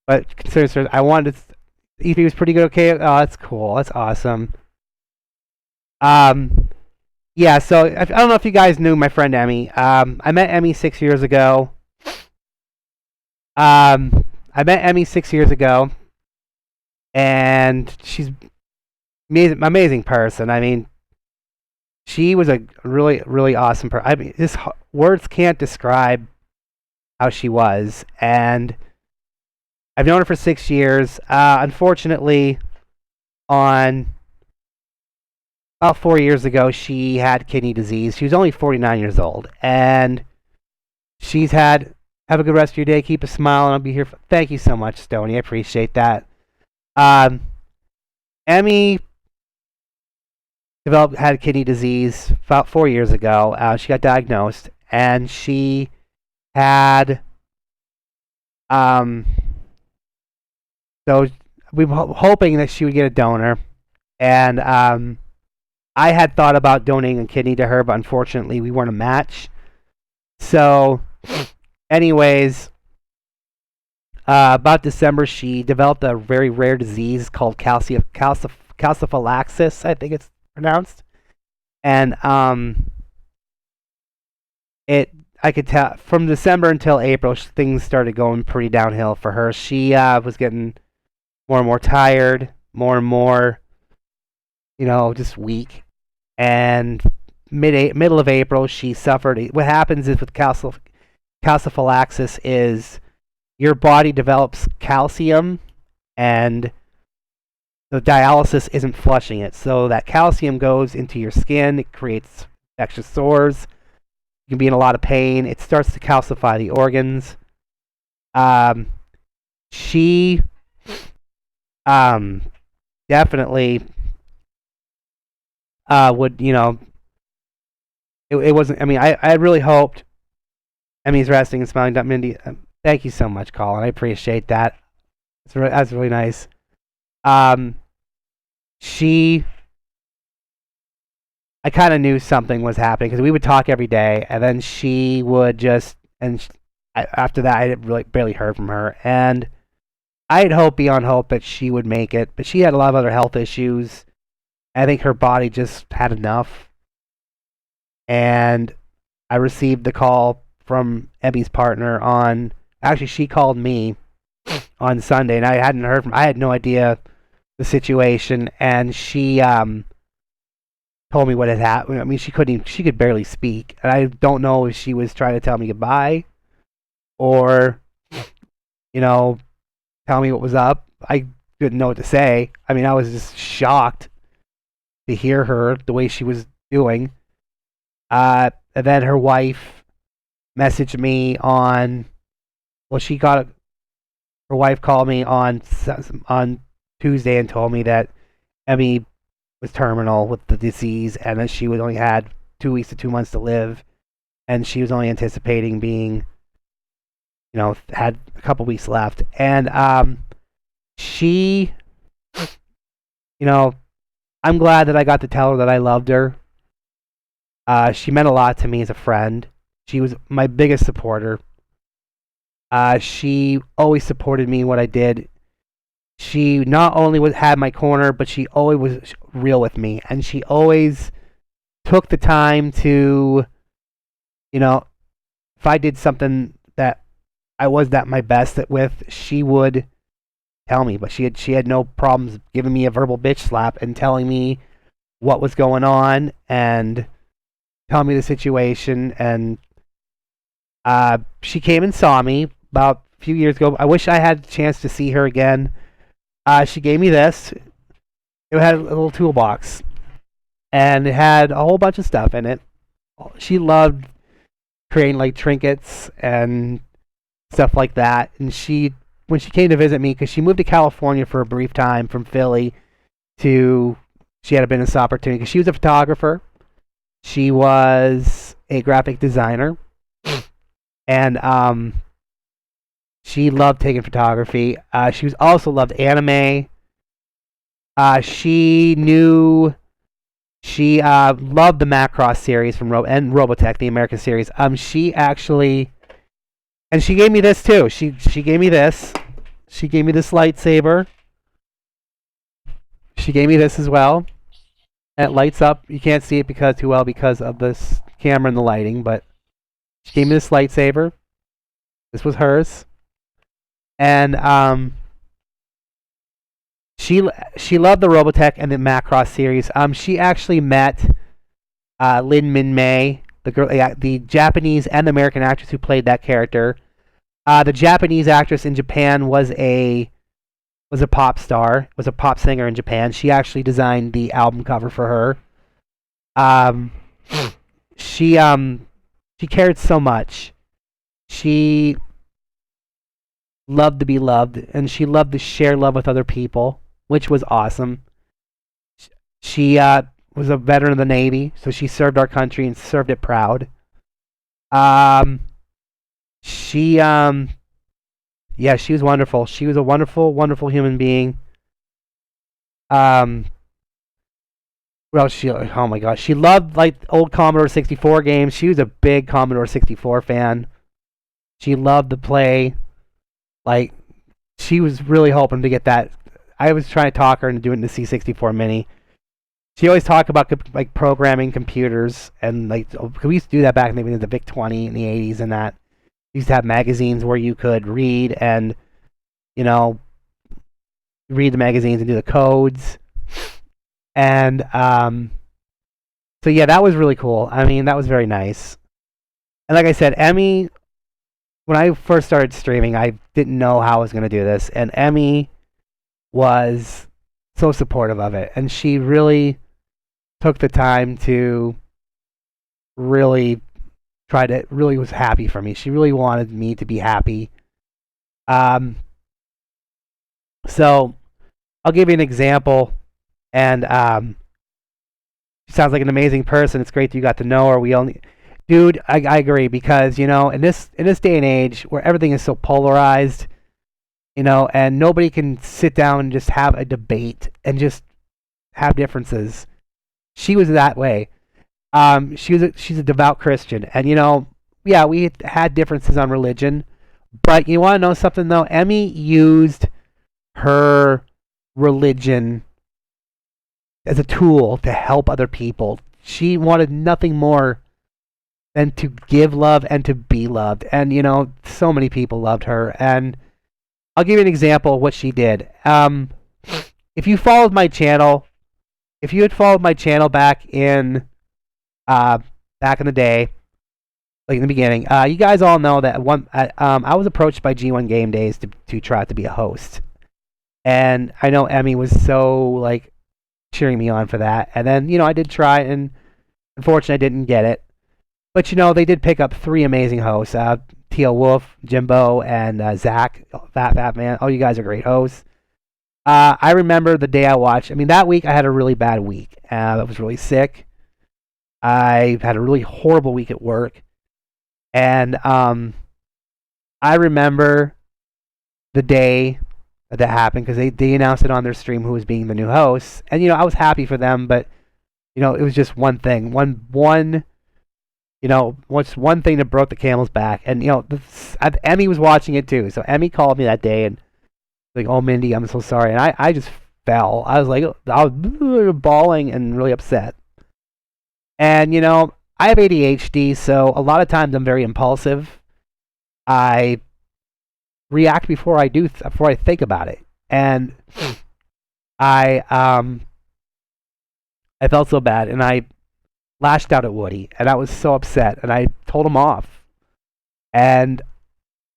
But consider, I wanted to. EP was pretty good. Okay, oh, that's cool. That's awesome. Um, yeah. So I don't know if you guys knew my friend Emmy. I met Emmy 6 years ago. I met Emmy 6 years ago, and she's amazing person. I mean, she was a really, really awesome person. I mean, words can't describe how she was. And I've known her for 6 years. Unfortunately, on about 4 years ago, she had kidney disease. She was only 49 years old. And she's had, have a good rest of your day. Keep a smile, and I'll be here. Thank you so much, Stoney. I appreciate that. Um, Emmy had kidney disease about 4 years ago. She got diagnosed, and she had so we were hoping that she would get a donor, and I had thought about donating a kidney to her, but unfortunately we weren't a match. So, anyways, about December, she developed a very rare disease called calciphylaxis, I think it's pronounced. And I could tell from December until April, things started going pretty downhill for her. She was getting more and more tired, more and more, just weak. And middle of April, she suffered. What happens is with calciphylaxis is your body develops calcium, and the dialysis isn't flushing it. So that calcium goes into your skin. It creates extra sores. You can be in a lot of pain. It starts to calcify the organs. She definitely would, it wasn't, I mean, I really hoped. Emmy's resting and smiling. Mindy, thank you so much, Colin. I appreciate that. That's really nice. I kind of knew something was happening because we would talk every day, and then she would just, after that, I really barely heard from her. And I had hope beyond hope that she would make it, but she had a lot of other health issues. I think her body just had enough. And I received the call from Emmy's partner actually, she called me on Sunday, and I hadn't heard from, I had no idea the situation, and she told me what had happened. I mean, she could barely speak, and I don't know if she was trying to tell me goodbye or, tell me what was up. I didn't know what to say. I mean, I was just shocked to hear her the way she was doing. And then her wife messaged me her wife called me on Tuesday and told me that Emmy was terminal with the disease, and that she would only had 2 weeks to 2 months to live, and she was only anticipating being, had a couple weeks left. And she, I'm glad that I got to tell her that I loved her. She meant a lot to me as a friend. She was my biggest supporter. She always supported me in what I did. She not only had my corner, but she always was real with me, and she always took the time to, if I did something that I was at my best with, she would tell me. But she had no problems giving me a verbal bitch slap and telling me what was going on and telling me the situation. And she came and saw me about a few years ago. I wish I had a chance to see her again. She gave me this. It had a little toolbox, and it had a whole bunch of stuff in it. She loved creating like trinkets and stuff like that. And when she came to visit me, because she moved to California for a brief time from Philly she had a business opportunity because she was a photographer. She was a graphic designer, and she loved taking photography. She also loved anime. She loved the Macross series and Robotech, the American series. She gave me this too. She gave me this. She gave me this lightsaber. She gave me this as well. And it lights up. You can't see it because of this camera and the lighting, but she gave me this lightsaber. This was hers. And she loved the Robotech and the Macross series. She actually met Lin Min Mei, the Japanese and American actress who played that character. The Japanese actress in Japan was a pop star, was a pop singer in Japan. She actually designed the album cover for her. She cared so much. She loved to be loved, and she loved to share love with other people, which was awesome. She was a veteran of the Navy, so she served our country and served it proud. She she was wonderful. She was a wonderful, wonderful human being. Well, oh my gosh, she loved like old Commodore 64 games. She was a big Commodore 64 fan. She loved to play. Like, she was really hoping to get that. I was trying to talk her into doing the C64 Mini. She always talked about like programming computers, and like we used to do that back in the VIC 20 in the 80s and that. We used to have magazines where you could read and, read the magazines and do the codes. And so yeah, that was really cool. I mean, that was very nice. And like I said, Emi, when I first started streaming, I didn't know how I was going to do this, and Emi was so supportive of it, and she really took the time to really really was happy for me. She really wanted me to be happy. So I'll give you an example, and she sounds like an amazing person. It's great that you got to know her. Dude, I agree, because in this day and age where everything is so polarized, and nobody can sit down and just have a debate and just have differences. She was that way. She's a devout Christian, and yeah, we had differences on religion, but you want to know something though? Emi used her religion as a tool to help other people. She wanted nothing more than to give love and to be loved, and so many people loved her. And I'll give you an example of what she did. If you followed my channel, if you had followed my channel back in the day, like in the beginning, you guys all know that I was approached by G1 Game Days to try to be a host, and I know Emi was so like cheering me on for that. And then I did try, and unfortunately I didn't get it. But they did pick up 3 amazing hosts: T.O. Wolf, Jimbo, and Zach, Fat Man. Oh, you guys are great hosts. I remember the day I watched. I mean, that week I had a really bad week. I was really sick. I had a really horrible week at work. And I remember the day that happened, because they announced it on their stream who was being the new host. And, I was happy for them, but, it was just one thing. What's one thing that broke the camel's back. And, Emmy was watching it too. So Emmy called me that day and like, "Oh, Mindy, I'm so sorry." And I just fell. I was bawling and really upset. And, I have ADHD, so a lot of times I'm very impulsive. I react before I think about it. And I felt so bad, and I lashed out at Woody, and I was so upset, and I told him off. And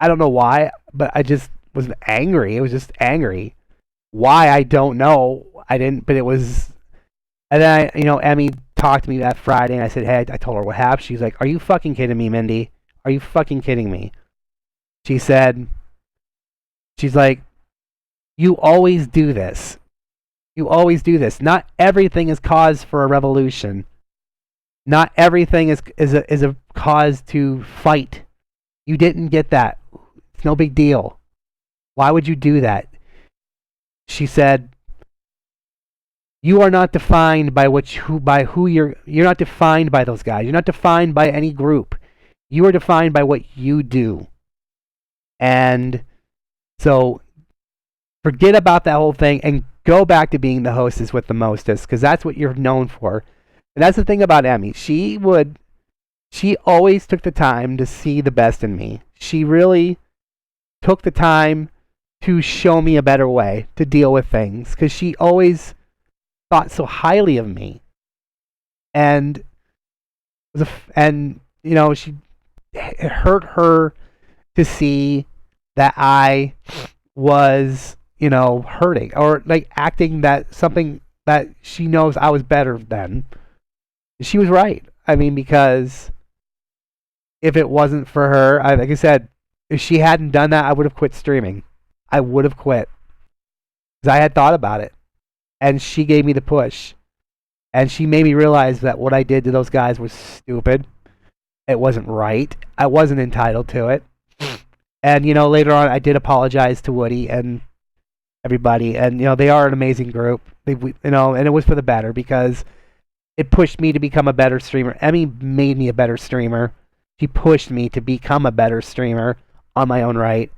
I don't know why, but I just was angry. It was just angry. Why, I don't know. I didn't, but it was. And then Emmy talked to me that Friday, and I said, "Hey," I told her what happened. She's like, "Are you fucking kidding me, Mindy? Are you fucking kidding me?" She's like, "You always do this. You always do this. Not everything is cause for a revolution. Not everything is a cause to fight. You didn't get that. It's no big deal. Why would you do that?" She said, "You are not defined by who you're not defined by those guys. You're not defined by any group. You are defined by what you do. And so forget about that whole thing and go back to being the hostess with the mostest, because that's what you're known for. And that's the thing about Emmy. She always took the time to see the best in me. She really took the time to show me a better way to deal with things, because she always thought so highly of me. And she, it hurt her to see that I was, hurting, or like acting that something that she knows I was better than. She was right. I mean, because if it wasn't for her, like I said, if she hadn't done that, I would have quit streaming. I would have quit, because I had thought about it, and she gave me the push, and she made me realize that what I did to those guys was stupid. It wasn't right. I wasn't entitled to it. And later on, I did apologize to Woody and everybody, and they are an amazing group. And it was for the better, because it pushed me to become a better streamer. Emmy made me a better streamer. She pushed me to become a better streamer on my own right.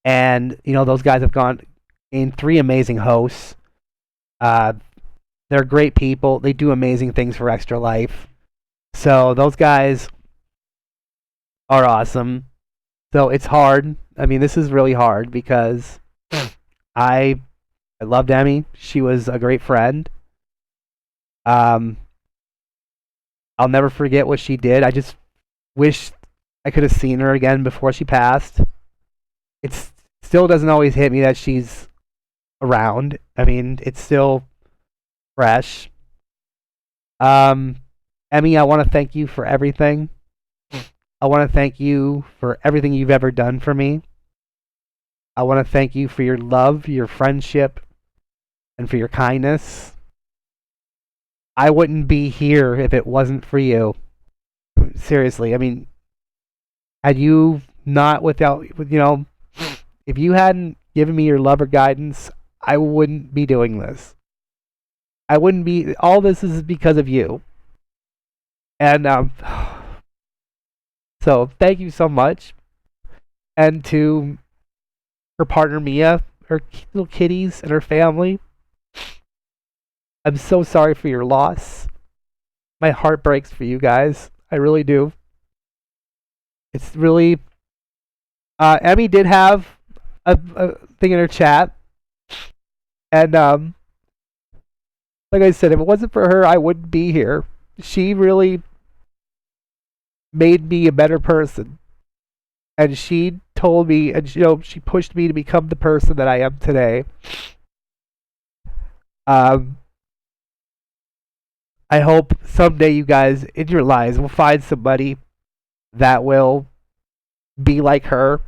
And those guys have gone in 3 amazing hosts. They're great people. They do amazing things for Extra Life. So those guys are awesome. So it's hard. I mean, this is really hard, because I loved Emmy. She was a great friend. I'll never forget what she did. I just wish I could have seen her again before she passed. It still doesn't always hit me that she's around. I mean, it's still fresh. Emmy, I want to thank you for everything. I want to thank you for everything you've ever done for me. I want to thank you for your love, your friendship, and for your kindness. I wouldn't be here if it wasn't for you. Seriously, I mean, had you not if you hadn't given me your love or guidance, I wouldn't be doing this. I wouldn't be. All this is because of you. And so thank you so much. And to her partner Mia, her little kitties, and her family, I'm so sorry for your loss. My heart breaks for you guys. I really do. It's really. Emmy did have a thing in her chat, and like I said, if it wasn't for her, I wouldn't be here. She really made me a better person, and she told me, and she pushed me to become the person that I am today. I hope someday you guys in your lives will find somebody that will be like her,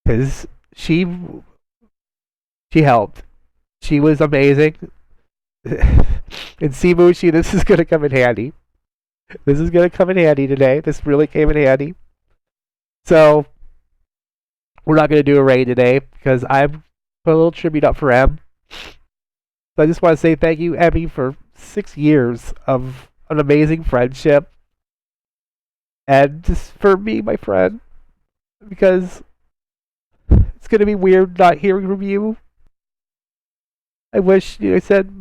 because she helped. She was amazing. And Simushi, this is going to come in handy. This is going to come in handy today. This really came in handy. So, we're not going to do a raid today, because I've put a little tribute up for Em. So I just want to say thank you, Emmy, for 6 years of an amazing friendship. And just for me, my friend, because it's going to be weird not hearing from you. I wish I said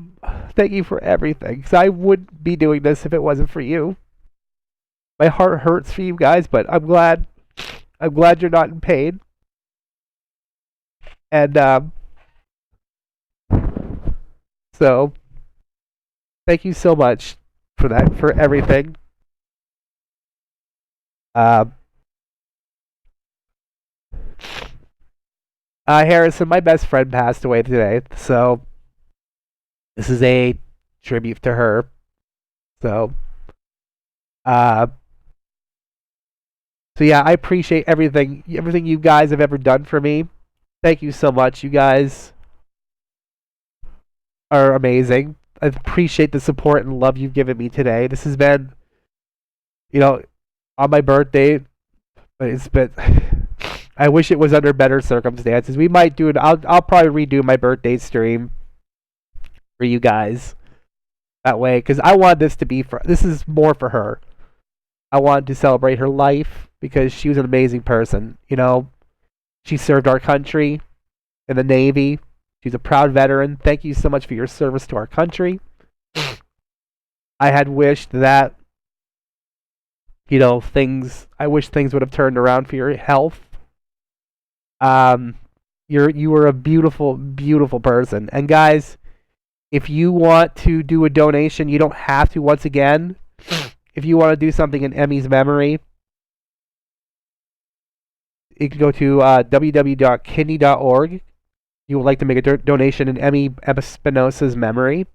thank you for everything, because I wouldn't be doing this if it wasn't for you. My heart hurts for you guys, but I'm glad you're not in pain. And so thank you so much for that, for everything. Harrison, my best friend, passed away today, so this is a tribute to her. So yeah, I appreciate everything you guys have ever done for me. Thank you so much. You guys are amazing. I appreciate the support and love you've given me today. This has been, on my birthday, but it's been. I wish it was under better circumstances. We might do it. I'll probably redo my birthday stream for you guys that way, because I want this to be this is more for her. I wanted to celebrate her life, because she was an amazing person. She served our country in the Navy. She's a proud veteran. Thank you so much for your service to our country. I had wished that, I wish things would have turned around for your health. Um, you were a beautiful, beautiful person. And guys, if you want to do a donation, you don't have to. Once again, if you want to do something in Emi's memory, you can go to www.kidney.org. You would like to make a donation in Emi Espinosa's memory.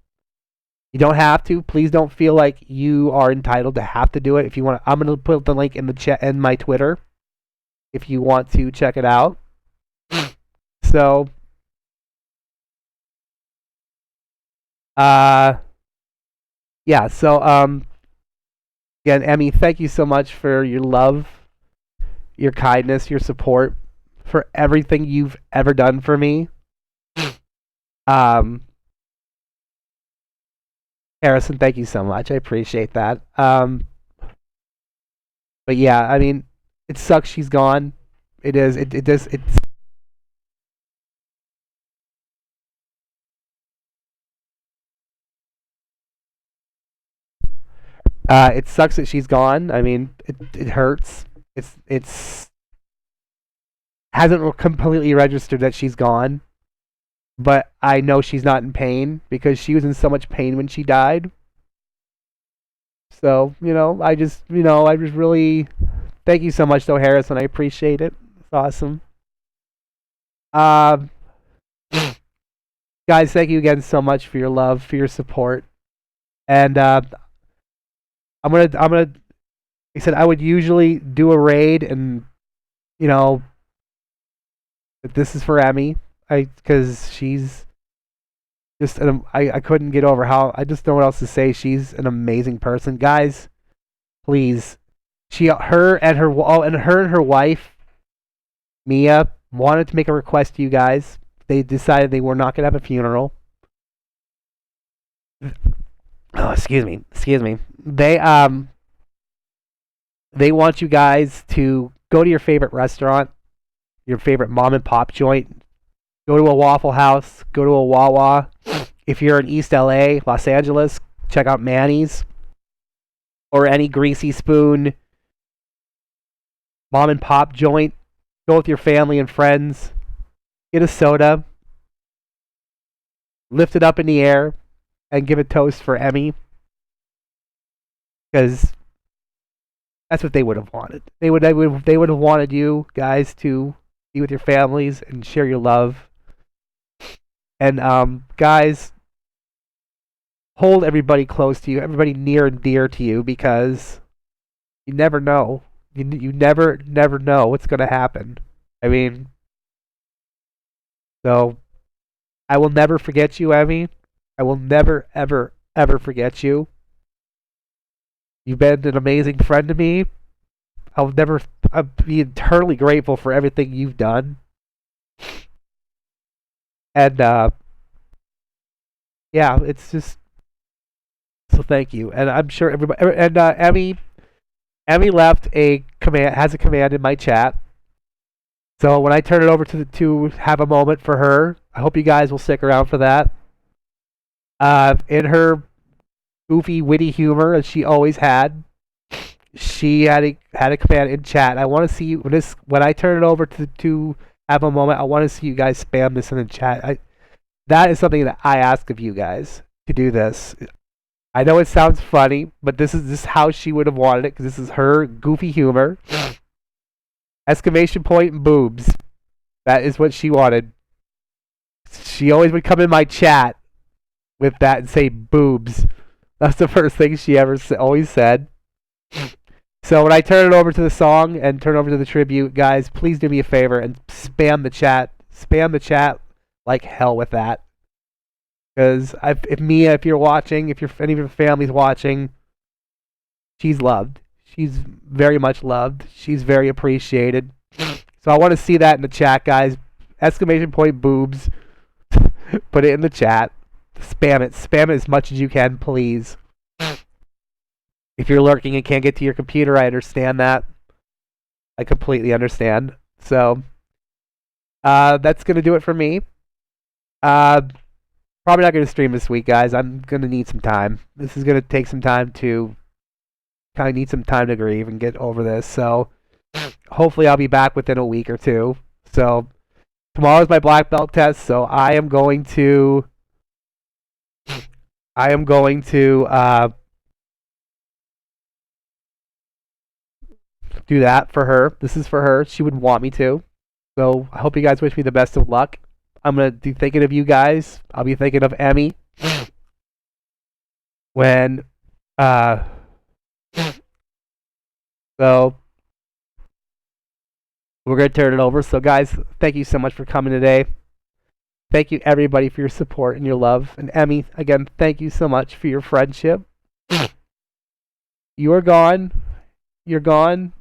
You don't have to. Please don't feel like you are entitled to have to do it. If you want, I'm going to put the link in the chat and my Twitter if you want to check it out. So, yeah. So, again, Emi, thank you so much for your love, your kindness, your support, for everything you've ever done for me. Harrison, thank you so much. I appreciate that. But yeah, I mean, it sucks she's gone. It is. It does. It's. It sucks that she's gone. I mean, it hurts. It's hasn't completely registered that she's gone, but I know she's not in pain because she was in so much pain when she died. So I just really thank you so much, though, Harrison. I appreciate it. It's awesome. Um, guys, thank you again so much for your love, for your support, and I'm gonna. Like I said, I would usually do a raid, and you know, but this is for Emi, because she's just I couldn't get over how I just don't know what else to say. She's an amazing person, guys. Please, her and her wife Mia wanted to make a request to you guys. They decided they were not gonna have a funeral. Oh, excuse me. They want you guys to go to your favorite restaurant, your favorite mom and pop joint. Go to a Waffle House. Go to a Wawa. If you're in East LA, Los Angeles, check out Manny's or any Greasy Spoon mom and pop joint. Go with your family and friends. Get a soda. Lift it up in the air and give a toast for Emi, because that's what they would have wanted. They would have wanted you guys to be with your families and share your love. And guys, hold everybody close to you, everybody near and dear to you, because you never know. You never know what's going to happen. I mean, so I will never forget you, Emi. I will never, ever, ever forget you. You've been an amazing friend to me. I'll be eternally grateful for everything you've done. And yeah, it's just so thank you. And I'm sure everybody and Emi left a command, has a command in my chat. So when I turn it over to have a moment for her, I hope you guys will stick around for that. In her goofy, witty humor, as she always had, she had a command in chat. I want to see when I turn it over to have a moment. I want to see you guys spam this in the chat. That is something that I ask of you guys to do this. I know it sounds funny, but this is how she would have wanted it, because this is her goofy humor. Exclamation point and boobs. That is what she wanted. She always would come in my chat with that and say boobs. That's the first thing she ever always said. So when I turn it over to the song and turn over to the tribute, guys, please do me a favor and spam the chat. Spam the chat like hell with that. Because if Mia, if you're watching, if any of your family's watching, she's loved. She's very much loved. She's very appreciated. So I want to see that in the chat, guys. Exclamation point boobs. Put it in the chat. Spam it. Spam it as much as you can, please. If you're lurking and can't get to your computer, I understand that. I completely understand. So, that's going to do it for me. Uh, Probably not going to stream this week, guys. I'm going to need some time. This is going to take some time to kind of need some time to grieve and get over this. So hopefully I'll be back within a week or two. So tomorrow's my black belt test. So I am going to do that for her. This is for her. She would want me to. So I hope you guys wish me the best of luck. I'm going to be thinking of you guys. I'll be thinking of Emi when so we're going to turn it over. So guys, thank you so much for coming today. Thank you everybody for your support and your love. And Emi, again, thank you so much for your friendship. You are gone. You're gone.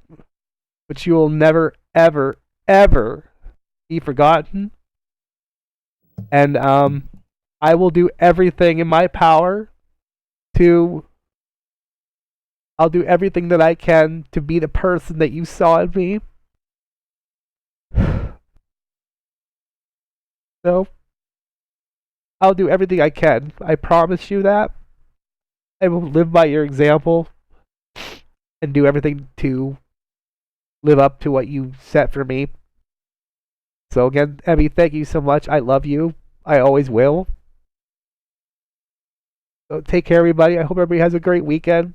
But you will never, ever, ever be forgotten. And I will do everything in my power I'll do everything that I can to be the person that you saw in me. So, I'll do everything I can. I promise you that. I will live by your example and do everything to live up to what you set for me. So again, Emi, thank you so much. I love you. I always will. So take care, everybody. I hope everybody has a great weekend.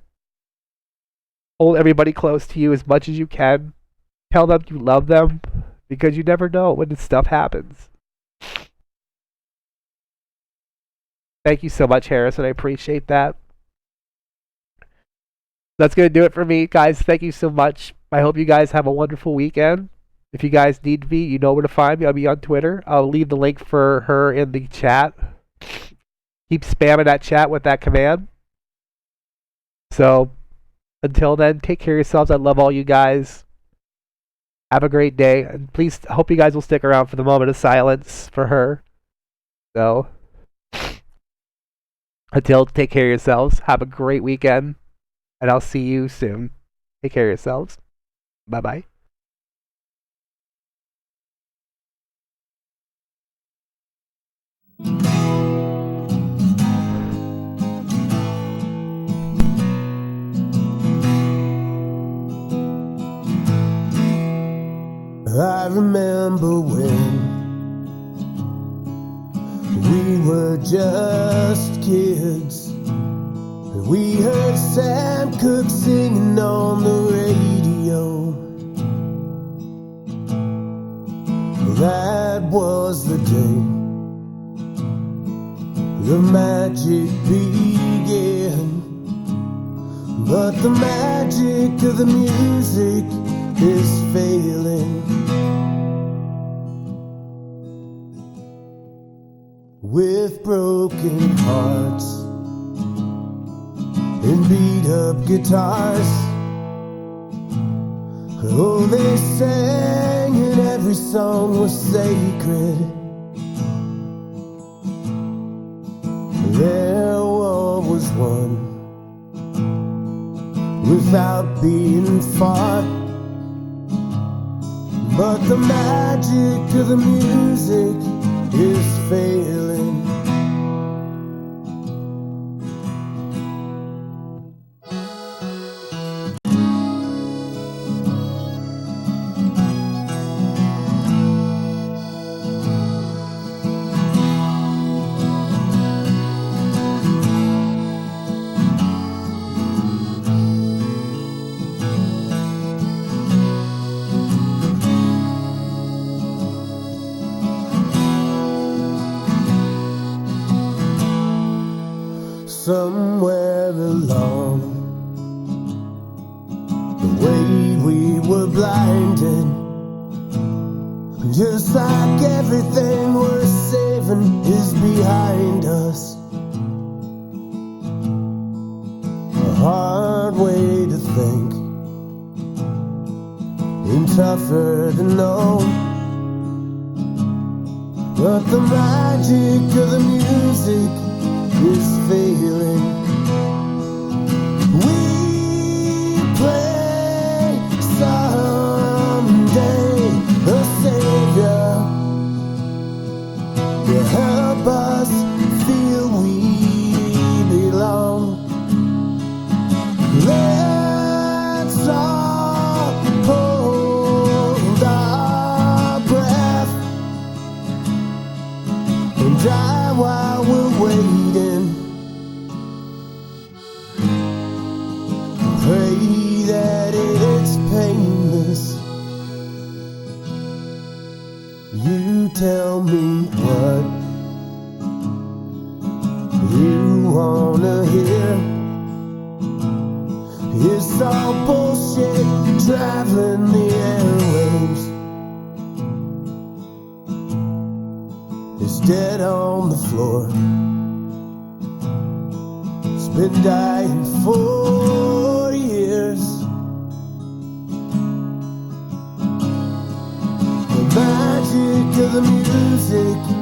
Hold everybody close to you as much as you can. Tell them you love them, because you never know when this stuff happens. Thank you so much, Harrison. I appreciate that. That's going to do it for me, guys. Thank you so much. I hope you guys have a wonderful weekend. If you guys need me, you know where to find me. I'll be on Twitter. I'll leave the link for her in the chat. Keep spamming that chat with that command. So, until then, take care of yourselves. I love all you guys. Have a great day. And please, I hope you guys will stick around for the moment of silence for her. So, until, take care of yourselves. Have a great weekend. And I'll see you soon. Take care of yourselves. Bye-bye. I remember when we were just kids, and we heard Sam Cooke singing on the radio. That was the day the magic began. But the magic of the music is failing. With broken hearts and beat up guitars, oh, they sang and every song was sacred. There was one without being fought, but the magic of the music is failing. Somewhere along the way we were blinded, just like everything worth saving is behind us. A hard way to think and tougher to know, but the magic of the music is failing. We pray someday a savior will help us feel we belong. Let's all hold our breath and die while we're waiting. Pray that it's painless. You tell me what you wanna hear. It's all bullshit traveling the airwaves. It's dead on the floor. It's been dying for years. The magic of the music